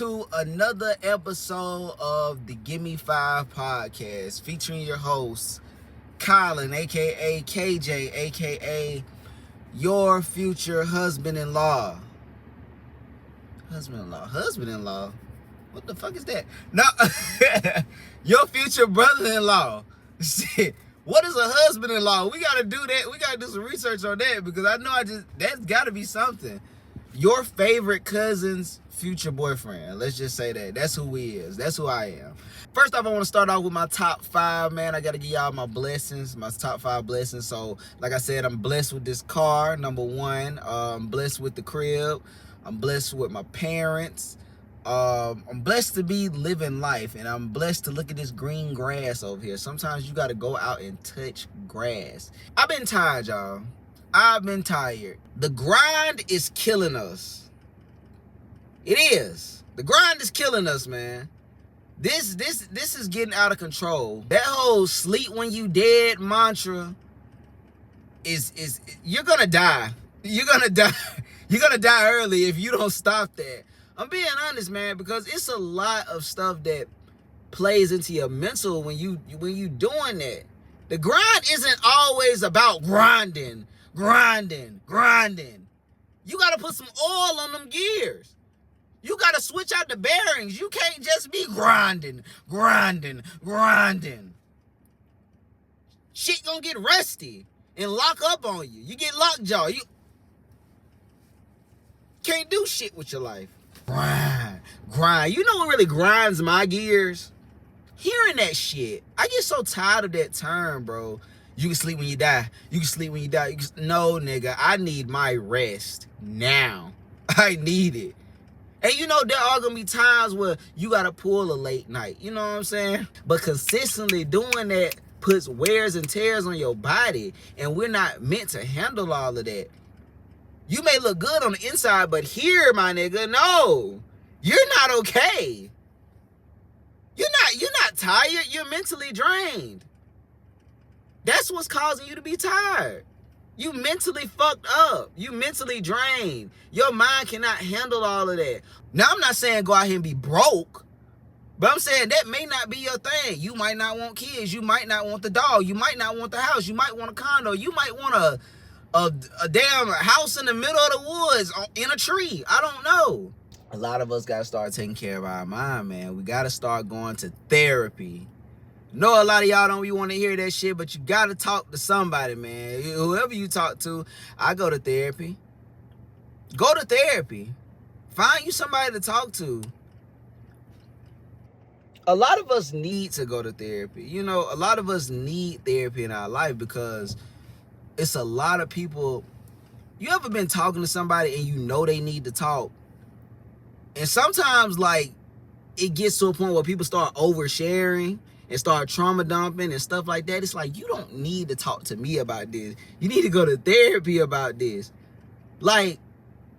to another episode of the Gimme 5 podcast featuring your host, Colin, aka KJ, aka your future husband-in-law. Husband-in-law? What the fuck is that? No, your future brother-in-law. Shit. What is a husband-in-law? We gotta do that. We gotta do some research on that because I know that's gotta be something. Your favorite cousin's future boyfriend. Let's just say that. That's who he is. That's who I am. First off, I want to start off with my top 5, man. I got to give y'all my blessings, my top 5 blessings. So, like I said, I'm blessed with this car, number 1. I'm blessed with the crib. I'm blessed with my parents. I'm blessed to be living life, and I'm blessed to look at this green grass over here. Sometimes you got to go out and touch grass. I've been tired, y'all. I've been tired. The grind is killing us. It is. The grind is killing us, man. This is getting out of control. That whole sleep when you dead mantra is you're gonna die. You're gonna die. You're gonna die early if you don't stop that. I'm being honest, man, because it's a lot of stuff that plays into your mental when you doing that. The grind isn't always about grinding. You gotta put some oil on them gears. You gotta switch out the bearings. You can't just be grinding. Shit gonna get rusty and lock up on you. You get lockjaw. You can't do shit with your life. Grind. You know what really grinds my gears? Hearing that shit. I get so tired of that term, bro. You can sleep when you die. No, nigga. I need my rest now. I need it. And you know, there are going to be times where you got to pull a late night. You know what I'm saying? But consistently doing that puts wears and tears on your body. And we're not meant to handle all of that. You may look good on the inside, but here, my nigga, no. You're not okay. You're not tired. You're mentally drained. That's what's causing you to be tired. You mentally fucked up. You mentally drained. Your mind cannot handle all of that. Now, I'm not saying go out here and be broke, but I'm saying that may not be your thing. You might not want kids. You might not want the dog. You might not want the house. You might want a condo. You might want a damn house in the middle of the woods in a tree. I don't know. A lot of us got to start taking care of our mind, man. We got to start going to therapy. Know a lot of y'all don't really want to hear that shit, but you got to talk to somebody, man. Whoever you talk to, I go to therapy. Go to therapy. Find you somebody to talk to. A lot of us need to go to therapy. You know, a lot of us need therapy in our life because it's a lot of people. You ever been talking to somebody and you know they need to talk? And sometimes, like, it gets to a point where people start oversharing and start trauma dumping and stuff like that. It's like, you don't need to talk to me about this. You need to go to therapy about this. Like,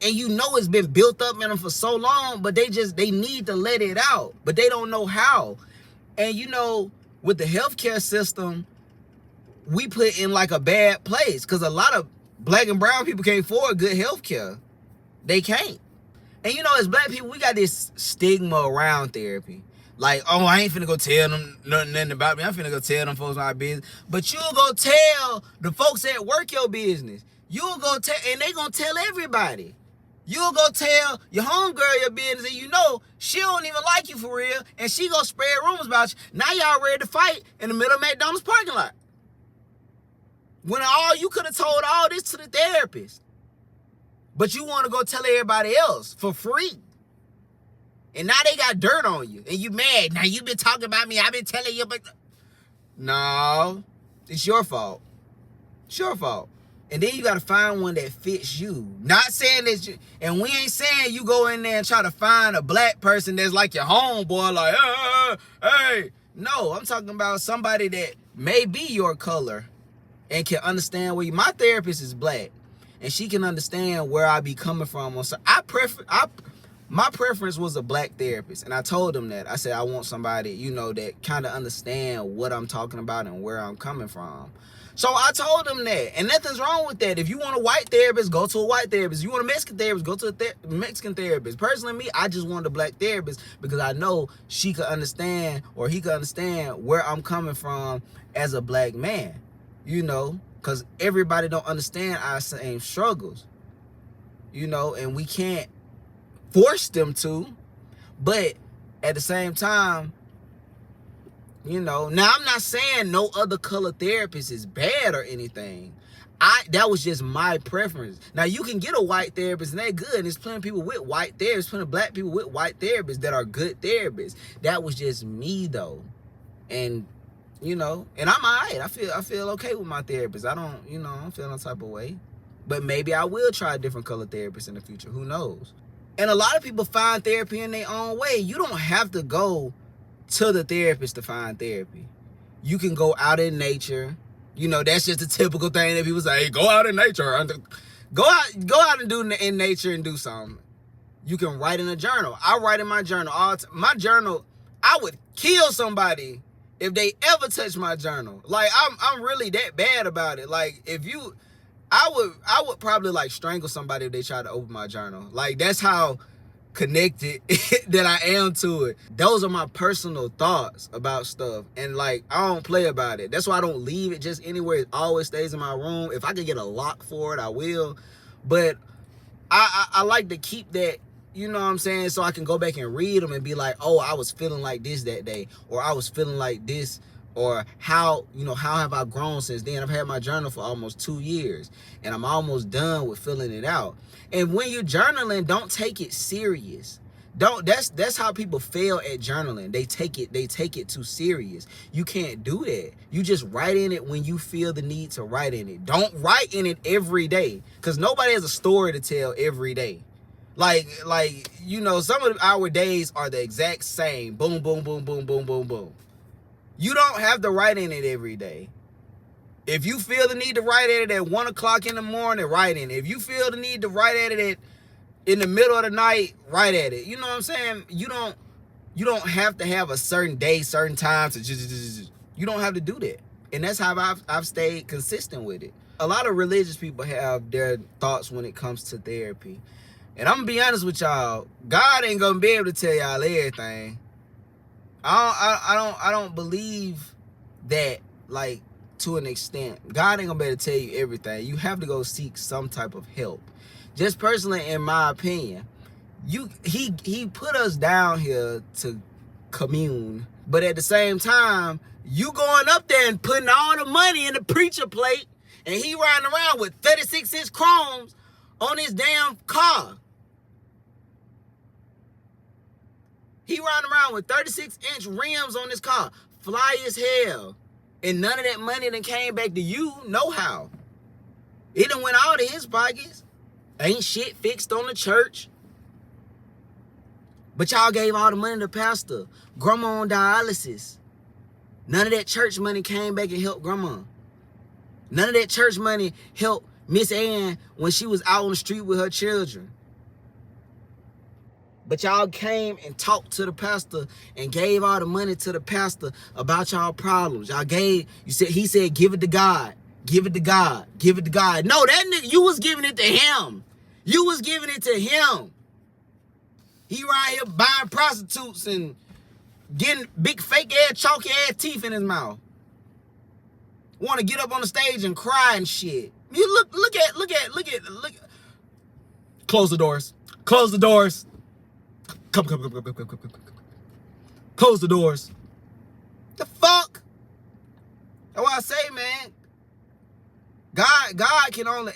and you know it's been built up in them for so long, but they need to let it out. But they don't know how. And you know, with the healthcare system, we put in like a bad place because a lot of black and brown people can't afford good healthcare. They can't. And you know, as black people, we got this stigma around therapy. Like, oh, I ain't finna go tell them nothing about me. I'm finna go tell them folks my business. But you'll go tell the folks at work your business. You'll go tell, and they gonna tell everybody. You'll go tell your homegirl your business, and you know she don't even like you for real, and she gonna spread rumors about you. Now y'all ready to fight in the middle of McDonald's parking lot. When all you could have told all this to the therapist. But you want to go tell everybody else for free. And now they got dirt on you. And you mad. Now you been talking about me. I've been telling you. But no. It's your fault. It's your fault. And then you got to find one that fits you. Not saying that you... And we ain't saying you go in there and try to find a black person that's like your homeboy. Like, hey. No, I'm talking about somebody that may be your color. And can understand where you... My therapist is black. And she can understand where I be coming from. So my preference was a black therapist. And I told them that. I said, I want somebody, you know, that kind of understand what I'm talking about and where I'm coming from. So I told him that, and nothing's wrong with that. If you want a white therapist, go to a white therapist. You want a Mexican therapist, go to a Mexican therapist. Personally, me, I just wanted a black therapist because I know she could understand, or he could understand where I'm coming from as a black man, you know, because everybody don't understand our same struggles, you know, and we can't force them to, but at the same time, you know, now I'm not saying no other color therapist is bad or anything. That was just my preference. Now you can get a white therapist and they're good. And there's plenty of people with white therapists, plenty of black people with white therapists that are good therapists. That was just me though. And you know, and I'm all right. I feel okay with my therapist. I don't, you know, I don't feel no type of way. But maybe I will try a different color therapist in the future. Who knows? And a lot of people find therapy in their own way. You don't have to go to the therapist to find therapy. You can go out in nature. You know, that's just a typical thing that people say, hey, go out in nature. Go out and do in nature and do something. You can write in a journal. I write in my journal all the time. My journal, I would kill somebody if they ever touch my journal. Like, I'm really that bad about it. Like, I would probably like strangle somebody if they tried to open my journal. Like, that's how connected that I am to it. Those are my personal thoughts about stuff, and like I don't play about it. That's why I don't leave it just anywhere. It always stays in my room. If I could get a lock for it, I will, but I like to keep that, you know what I'm saying, so I can go back and read them and be like, oh, I was feeling like this that day, or I was feeling like this, or how, you know, how have I grown since then. I've had my journal for almost 2 years, and I'm almost done with filling it out. And when you're journaling, don't take it serious. That's how people fail at journaling. They take it too serious. You can't do that. You just write in it when you feel the need to write in it. Don't write in it every day, because nobody has a story to tell every day. Like, you know, some of our days are the exact same. Boom, boom, boom, boom, boom, boom, boom. You don't have to write in it every day. If you feel the need to write at it at 1 o'clock in the morning, write in it. If you feel the need to write at it in the middle of the night, write at it. You know what I'm saying? You don't have to have a certain day, certain time to just you don't have to do that. And that's how I've stayed consistent with it. A lot of religious people have their thoughts when it comes to therapy. And I'm gonna be honest with y'all, God ain't gonna be able to tell y'all everything. I don't believe that, like, to an extent. God ain't gonna be able to tell you everything. You have to go seek some type of help. Just personally, in my opinion, he put us down here to commune, but at the same time, you going up there and putting all the money in the preacher plate, and he riding around with 36-inch chromes on his damn car. He riding around with 36-inch rims on his car, fly as hell. And none of that money done came back to you, no how. It done went out of his pockets. Ain't shit fixed on the church. But y'all gave all the money to the pastor. Grandma on dialysis. None of that church money came back and helped grandma. None of that church money helped Miss Ann when she was out on the street with her children. But y'all came and talked to the pastor and gave all the money to the pastor about y'all problems. He said, give it to God. Give it to God. Give it to God. No, that nigga, you was giving it to him. You was giving it to him. He right here buying prostitutes and getting big fake ass, chalky ass teeth in his mouth. Want to get up on the stage and cry and shit. You look at. Close the doors. Close the doors. Come. Close the doors. The fuck? That's why I say, man, God can only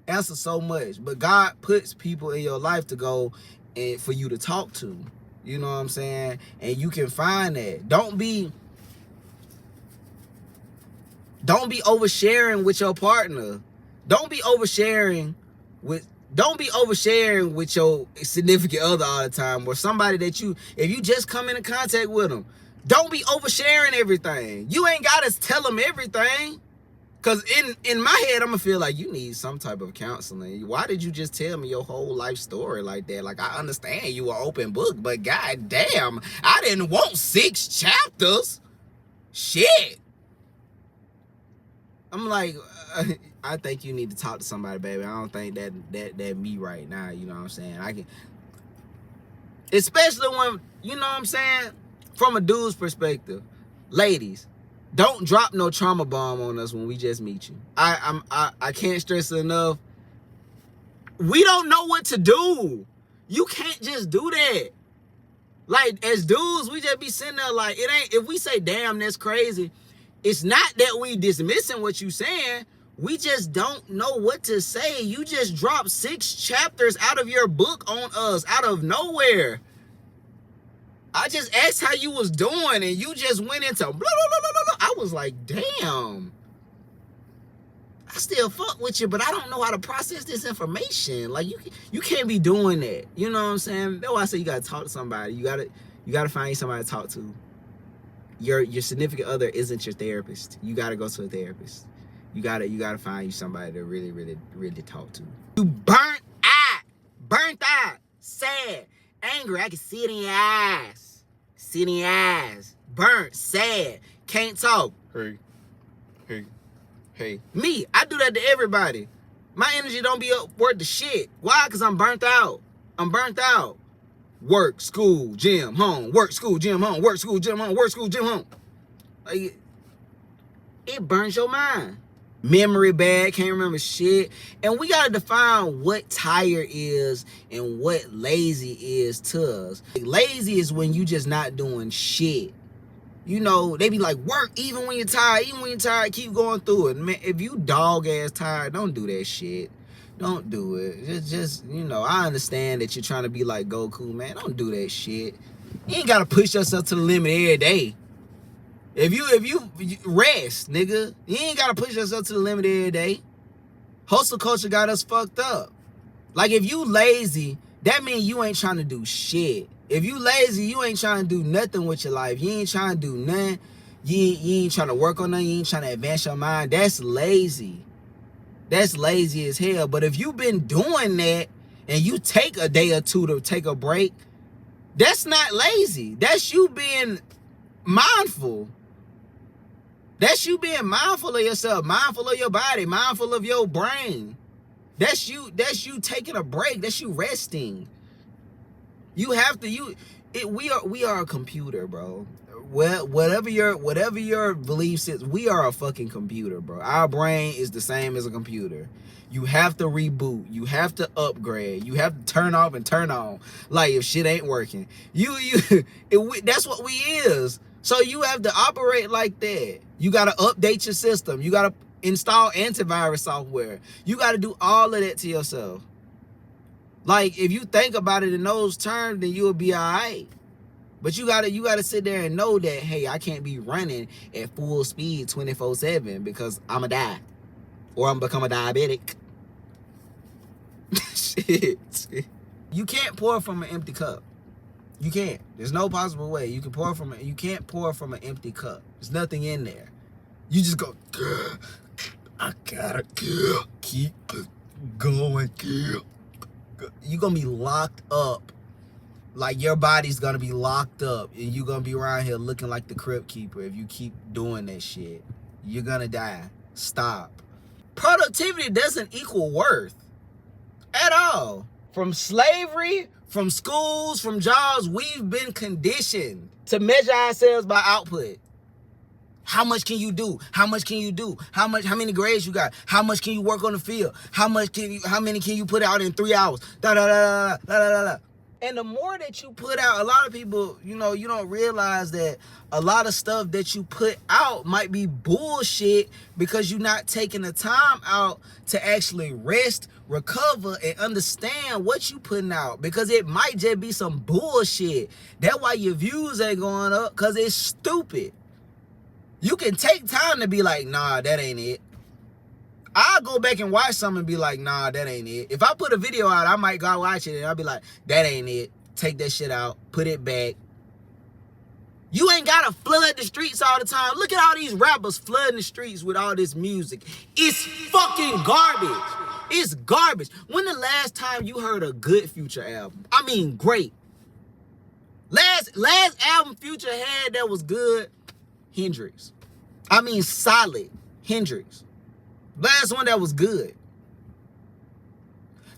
answer so much, but God puts people in your life to go and for you to talk to. You know what I'm saying? And you can find that. Don't be oversharing with your partner. Don't be oversharing with your significant other all the time, or somebody that if you just come into contact with them. Don't be oversharing everything. You ain't gotta tell them everything. Cause in my head, I'm gonna feel like you need some type of counseling. Why did you just tell me your whole life story like that? Like, I understand you an open book, but god damn, I didn't want 6 chapters. Shit. I'm like, I think you need to talk to somebody, baby. I don't think that me right now. You know what I'm saying? I can, especially when, you know what I'm saying, from a dude's perspective. Ladies, don't drop no trauma bomb on us when we just meet you. I can't stress it enough. We don't know what to do. You can't just do that. Like, as dudes, we just be sitting there like, it ain't, if we say, damn, that's crazy, it's not that we dismissing what you saying. We just don't know what to say. You just dropped 6 chapters out of your book on us out of nowhere. I just asked how you was doing, and you just went into blah, blah, blah, blah, blah. I was like, damn. I still fuck with you, but I don't know how to process this information. Like, you can't be doing that. You know what I'm saying? That's why I say you gotta talk to somebody. You gotta find somebody to talk to. Your significant other isn't your therapist. You gotta go to a therapist. You gotta find you somebody to really, really, really talk to. You burnt out, sad, angry. I can see it in your eyes. See it in your eyes. Burnt, sad, can't talk. Hey. Me, I do that to everybody. My energy don't be up worth the shit. Why? Because I'm burnt out. Work, school, gym, home. Work, school, gym, home. Work, school, gym, home. Work, school, gym, home. Like, it burns your mind. Memory bad, can't remember shit. And we gotta define what tired is and what lazy is to us. Like, lazy is when you just not doing shit. You know, they be like, work even when you're tired. Even when you're tired, keep going through it. Man, if you dog ass tired, don't do that shit. Don't do it. Just, you know, I understand that you're trying to be like Goku, man. Don't do that shit. You ain't gotta push yourself to the limit every day. If you rest, nigga. You ain't gotta push yourself to the limit every day. Hustle culture got us fucked up. Like, if you lazy, that means you ain't trying to do shit. If you lazy, you ain't trying to do nothing with your life. You ain't trying to do nothing. You ain't trying to work on nothing. You ain't trying to advance your mind. That's lazy. That's lazy as hell. But if you've been doing that and you take a day or two to take a break, that's not lazy. That's you being mindful. That's you being mindful of yourself, mindful of your body, mindful of your brain. That's you taking a break. That's you resting. You have to, we are a computer, bro. Well, whatever your beliefs is, we are a fucking computer, bro. Our brain is the same as a computer. You have to reboot. You have to upgrade. You have to turn off and turn on. Like, if shit ain't working, that's what we is. So you have to operate like that. You got to update your system. You got to install antivirus software. You got to do all of that to yourself. Like, if you think about it in those terms, then you'll be all right. But you gotta sit there and know that, hey, I can't be running at full speed 24/7 because I'ma die. Or I'm become a diabetic. Shit. You can't pour from an empty cup. You can't. There's no possible way. You can't pour from an empty cup. There's nothing in there. You just go, I gotta keep going. You're gonna be locked up. Like, your body's gonna be locked up, and you're gonna be around here looking like the Crypt Keeper if you keep doing that shit. You're gonna die. Stop. Productivity doesn't equal worth at all. From slavery, from schools, from jobs, we've been conditioned to measure ourselves by output. How much can you do? How much can you do? How many grades you got? How much can you work on the field? How many can you put out in 3 hours? Da da da da da da da. And the more that you put out, a lot of people, you know, you don't realize that a lot of stuff that you put out might be bullshit because you're not taking the time out to actually rest, recover, and understand what you putting out, because it might just be some bullshit. That's why your views ain't going up, because it's stupid. You can take time to be like, nah, that ain't it. I'll go back and watch something and be like, nah, that ain't it. If I put a video out, I might go watch it and I'll be like, that ain't it. Take that shit out. Put it back. You ain't gotta flood the streets all the time. Look at all these rappers flooding the streets with all this music. It's fucking garbage. It's garbage. When the last time you heard a good Future album? I mean, great. Last album Future had that was good, Hendrix. I mean, solid Hendrix. Last one that was good.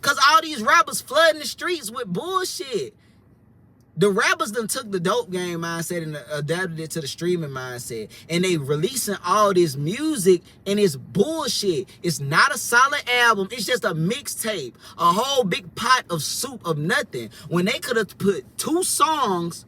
Cause all these rappers flooding the streets with bullshit. The rappers done took the dope game mindset and adapted it to the streaming mindset. And they releasing all this music and it's bullshit. It's not a solid album. It's just a mixtape. A whole big pot of soup of nothing. When they could have put 2 songs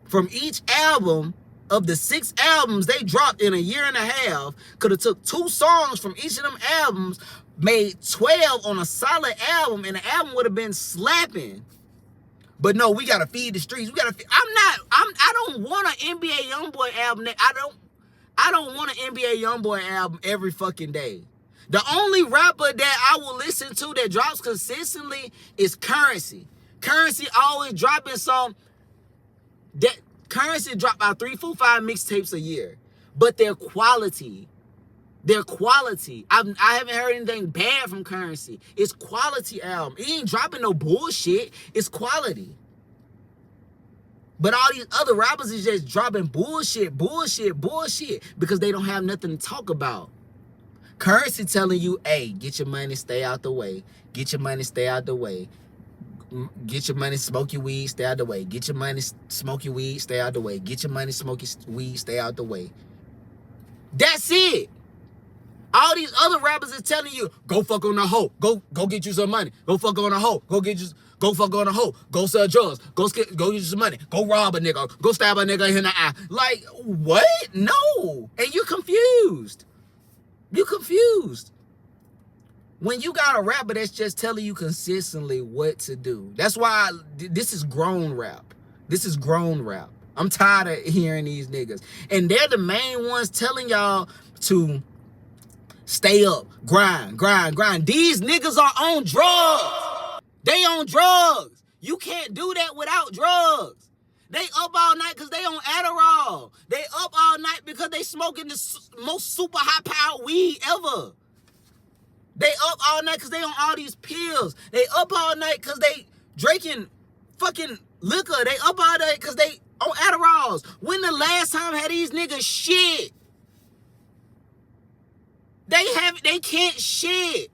from each album of the 6 albums they dropped in a year and a half. Could have took 2 songs from each of them albums, made 12 on a solid album, and the album would have been slapping. But no, we gotta feed the streets. We gotta. I don't want an NBA YoungBoy album. I don't want an NBA YoungBoy album every fucking day. The only rapper that I will listen to that drops consistently is Currency. Currency always dropping some. That Currency drop about 3, 4, 5 mixtapes a year, but their quality. I haven't heard anything bad from Currency. It's quality album. He ain't dropping no bullshit. It's quality. But all these other rappers is just dropping bullshit because they don't have nothing to talk about. Currency telling you, hey, get your money, stay out the way. Get your money, stay out the way. Get your money, smoke your weed, stay out the way. Get your money, smoke your weed, stay out the way. Get your money, smoke your weed, stay out the way. That's it. All these other rappers is telling you, go fuck on a hoe. Go get you some money. Go fuck on a hoe. Go fuck on a hoe. Go sell drugs. Go get you some money. Go rob a nigga. Go stab a nigga in the eye. Like, what? No. And you're confused. You're confused. When you got a rapper that's just telling you consistently what to do. That's why this is grown rap. This is grown rap. I'm tired of hearing these niggas. And they're the main ones telling y'all to stay up, grind. These niggas are on drugs. They on drugs. You can't do that without drugs. They up all night because they on Adderall. They up all night because they smoking the most super high-powered weed ever. They up all night because they on all these pills. They up all night because they drinking fucking liquor. They up all night because they on Adderalls. When the last time had these niggas shit? They can't shit.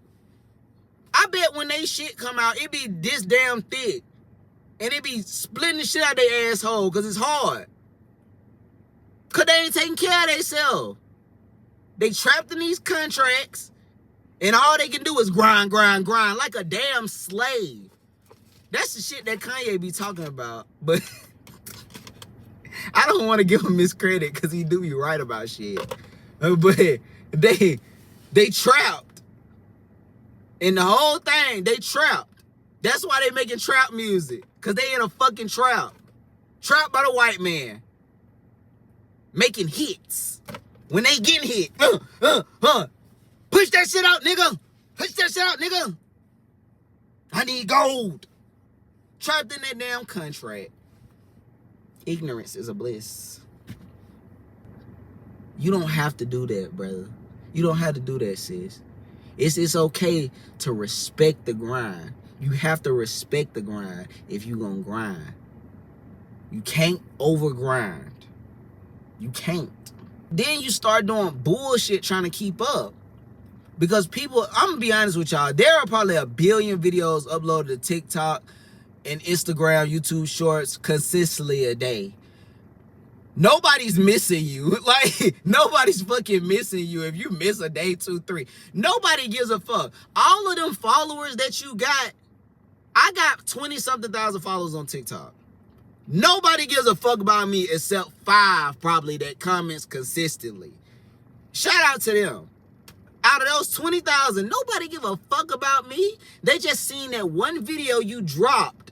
I bet when they shit come out, it be this damn thick. And it be splitting the shit out their asshole because it's hard. Because they ain't taking care of themselves. They trapped in these contracts. And all they can do is grind like a damn slave. That's the shit that Kanye be talking about. But I don't want to give him miscredit because he do be right about shit. But they trapped. And the whole thing, they trapped. That's why they making trap music. Because they in a fucking trap. Trapped by the white man. Making hits. When they getting hit. Push that shit out, nigga. Push that shit out, nigga. I need gold. Trapped in that damn contract. Ignorance is a bliss. You don't have to do that, brother. You don't have to do that, sis. It's okay to respect the grind. You have to respect the grind if you gonna grind. You can't over grind. You can't. Then you start doing bullshit trying to keep up. Because people, I'm gonna be honest with y'all, there are probably 1 billion videos uploaded to TikTok and Instagram, YouTube Shorts consistently a day. Nobody's missing you. Like, nobody's fucking missing you if you miss a day, 2, 3. Nobody gives a fuck. All of them followers that you got, I got 20-something thousand followers on TikTok. Nobody gives a fuck about me except 5 probably that comments consistently. Shout out to them. Out of those 20,000, nobody give a fuck about me. They just seen that one video you dropped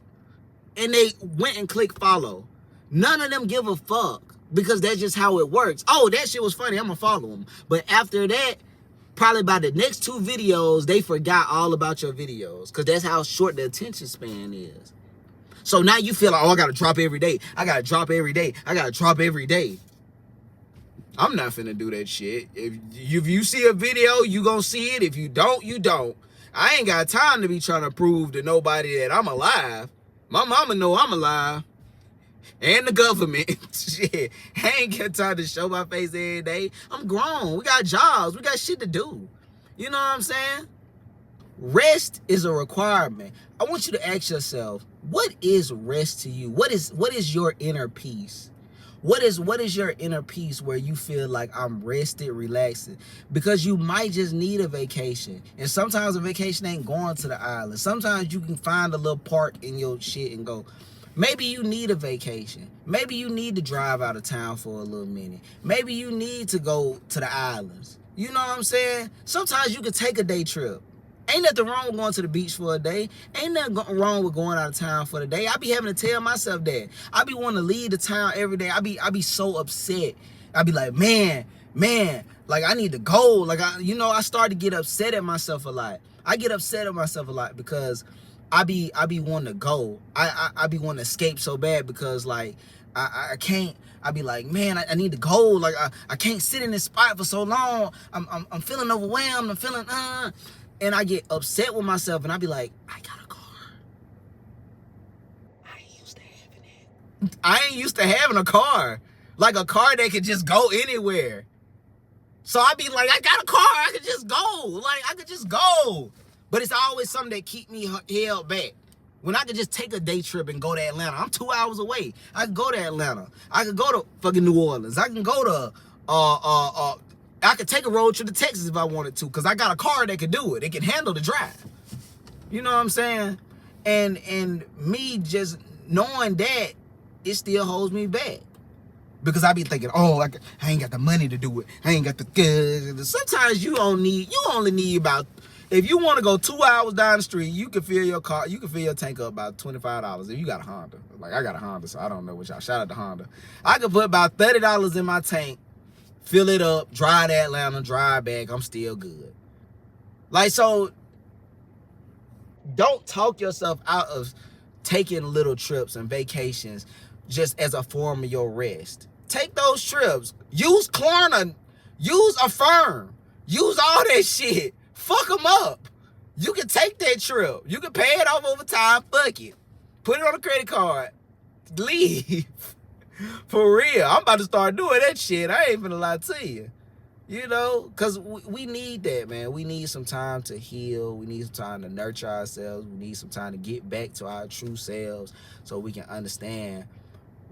and they went and clicked follow. None of them give a fuck because that's just how it works. Oh, that shit was funny. I'm going to follow them. But after that, probably by the next 2 videos, they forgot all about your videos because that's how short the attention span is. So now you feel like, oh, I got to drop every day. I got to drop every day. I got to drop every day. I'm not finna do that shit. If you see a video, you gonna see it. If you don't, you don't. I ain't got time to be trying to prove to nobody that I'm alive. My mama know I'm alive. And the government. Shit. I ain't got time to show my face every day. I'm grown. We got jobs. We got shit to do. You know what I'm saying? Rest is a requirement. I want you to ask yourself, what is rest to you? What is your inner peace? What is your inner peace where you feel like I'm rested, relaxing? Because you might just need a vacation. And sometimes a vacation ain't going to the island. Sometimes you can find a little park in your shit and go. Maybe you need a vacation. Maybe you need to drive out of town for a little minute. Maybe you need to go to the islands. You know what I'm saying? Sometimes you can take a day trip. Ain't nothing wrong with going to the beach for a day. Ain't nothing wrong with going out of town for the day. I be having to tell myself that. I be wanting to leave the town every day. I be so upset. I be like, man, like I need to go. Like I start to get upset at myself a lot. I get upset at myself a lot because I be wanting to go. I be wanting to escape so bad because like I can't. I be like, man, I need to go. Like I can't sit in this spot for so long. I'm feeling overwhelmed. I'm feeling and I get upset with myself, and I be like, I got a car. I ain't used to having it. I ain't used to having a car. Like a car that could just go anywhere. So I be like, I got a car. I could just go. Like, I could just go. But it's always something that keep me held back. When I could just take a day trip and go to Atlanta. I'm 2 hours away. I could go to Atlanta. I could go to fucking New Orleans. I can go to I could take a road trip to Texas if I wanted to, because I got a car that could do it. It can handle the drive. You know what I'm saying? And me just knowing that, it still holds me back. Because I be thinking, oh, I ain't got the money to do it. I ain't got the... Sometimes you only need about... If you want to go 2 hours down the street, you can fill your car, you can fill your tank up about $25 if you got a Honda. Like, I got a Honda, so I don't know what y'all... Shout out to Honda. I could put about $30 in my tank, fill it up, drive to Atlanta, drive back. I'm still good. Like, so don't talk yourself out of taking little trips and vacations just as a form of your rest. Take those trips. Use Klarna. Use Affirm. Use all that shit. Fuck them up. You can take that trip. You can pay it off over time. Fuck it. Put it on a credit card. Leave. For real, I'm about to start doing that shit. I ain't gonna lie to you. You know, because we need that, man. We need some time to heal. We need some time to nurture ourselves. We need some time to get back to our true selves so we can understand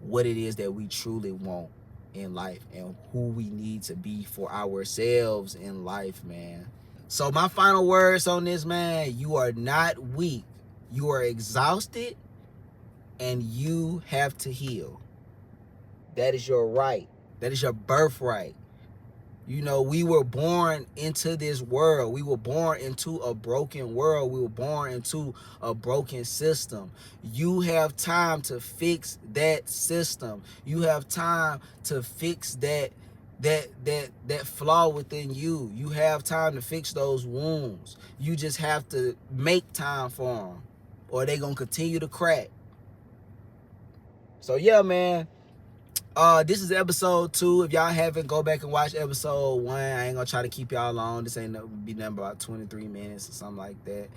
what it is that we truly want in life and who we need to be for ourselves in life, man. So my final words on this, man, you are not weak. You are exhausted and you have to heal. That is your right. That is your birthright. You know, we were born into this world. We were born into a broken world. We were born into a broken system. You have time to fix that system. You have time to fix that flaw within you. You have time to fix those wounds. You just have to make time for them, or they gonna continue to crack. So yeah, man. This is episode 2. If y'all haven't, go back and watch episode 1. I ain't gonna try to keep y'all long. This ain't be nothing about 23 minutes or something like that.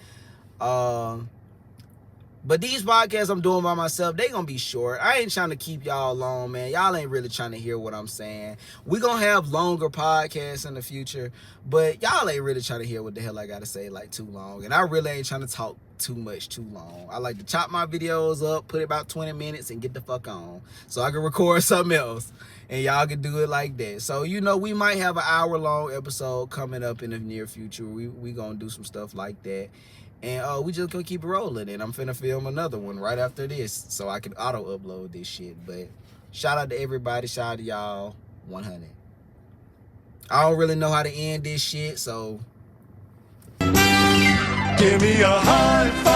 But these podcasts I'm doing by myself, they gonna be short. I ain't trying to keep y'all long, man. Y'all ain't really trying to hear what I'm saying. We gonna have longer podcasts in the future, but y'all ain't really trying to hear what the hell I gotta say like too long. And I really ain't trying to talk too much too long. I like to chop my videos up, put it about 20 minutes and get the fuck on, so I can record something else and y'all can do it like that. So, you know, we might have an hour-long episode coming up in the near future. We gonna do some stuff like that. And we just gonna keep it rolling. And I'm finna film another one right after this so I can auto-upload this shit. But shout out to everybody. Shout out to y'all. 100. I don't really know how to end this shit, so... Give me a high five.